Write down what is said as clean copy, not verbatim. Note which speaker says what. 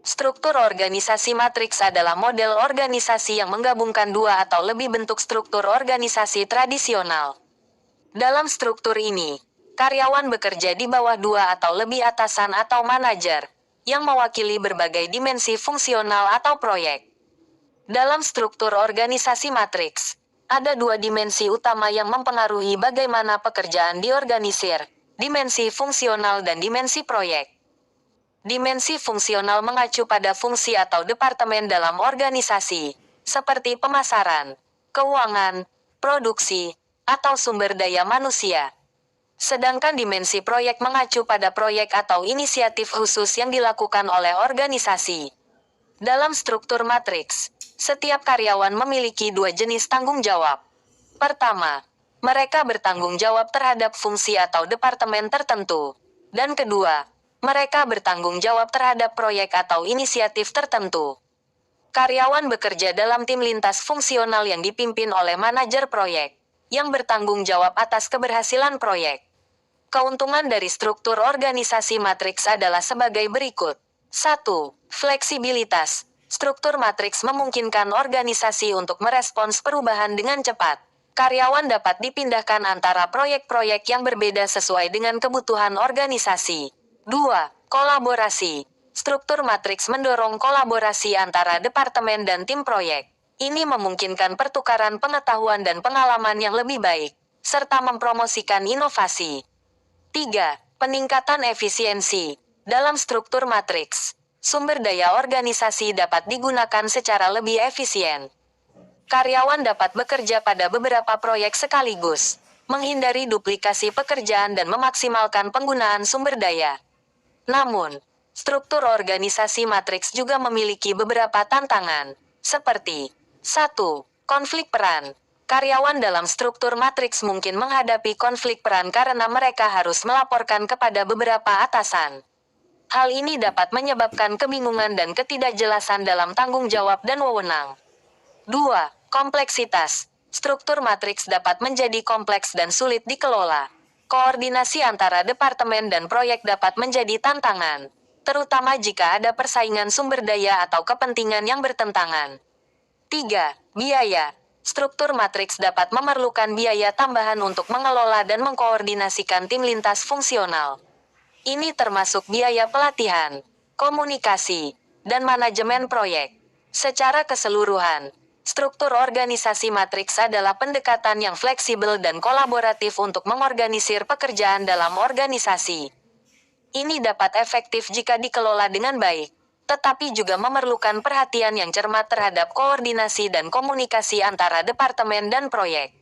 Speaker 1: Struktur organisasi matriks adalah model organisasi yang menggabungkan dua atau lebih bentuk struktur organisasi tradisional. Dalam struktur ini, karyawan bekerja di bawah dua atau lebih atasan atau manajer, yang mewakili berbagai dimensi fungsional atau proyek. Dalam struktur organisasi matriks, ada dua dimensi utama yang mempengaruhi bagaimana pekerjaan diorganisir, dimensi fungsional dan dimensi proyek. Dimensi fungsional mengacu pada fungsi atau departemen dalam organisasi, seperti pemasaran, keuangan, produksi, atau sumber daya manusia. Sedangkan dimensi proyek mengacu pada proyek atau inisiatif khusus yang dilakukan oleh organisasi. Dalam struktur matriks, setiap karyawan memiliki dua jenis tanggung jawab. Pertama, mereka bertanggung jawab terhadap fungsi atau departemen tertentu. Dan kedua, mereka bertanggung jawab terhadap proyek atau inisiatif tertentu. Karyawan bekerja dalam tim lintas fungsional yang dipimpin oleh manajer proyek, yang bertanggung jawab atas keberhasilan proyek. Keuntungan dari struktur organisasi matriks adalah sebagai berikut. 1. Fleksibilitas. Struktur matriks memungkinkan organisasi untuk merespons perubahan dengan cepat. Karyawan dapat dipindahkan antara proyek-proyek yang berbeda sesuai dengan kebutuhan organisasi. 2. Kolaborasi. Struktur matriks mendorong kolaborasi antara departemen dan tim proyek. Ini memungkinkan pertukaran pengetahuan dan pengalaman yang lebih baik, serta mempromosikan inovasi. 3. Peningkatan efisiensi. Dalam struktur matriks, sumber daya organisasi dapat digunakan secara lebih efisien. Karyawan dapat bekerja pada beberapa proyek sekaligus, menghindari duplikasi pekerjaan dan memaksimalkan penggunaan sumber daya. Namun, struktur organisasi matriks juga memiliki beberapa tantangan, seperti 1. Konflik peran. Karyawan dalam struktur matriks mungkin menghadapi konflik peran karena mereka harus melaporkan kepada beberapa atasan. Hal ini dapat menyebabkan kebingungan dan ketidakjelasan dalam tanggung jawab dan wewenang. 2. Kompleksitas. Struktur matriks dapat menjadi kompleks dan sulit dikelola. Koordinasi antara departemen dan proyek dapat menjadi tantangan, terutama jika ada persaingan sumber daya atau kepentingan yang bertentangan. 3. Biaya. Struktur matriks dapat memerlukan biaya tambahan untuk mengelola dan mengkoordinasikan tim lintas fungsional. Ini termasuk biaya pelatihan, komunikasi, dan manajemen proyek. Secara keseluruhan, struktur organisasi matriks adalah pendekatan yang fleksibel dan kolaboratif untuk mengorganisir pekerjaan dalam organisasi. Ini dapat efektif jika dikelola dengan baik, tetapi juga memerlukan perhatian yang cermat terhadap koordinasi dan komunikasi antara departemen dan proyek.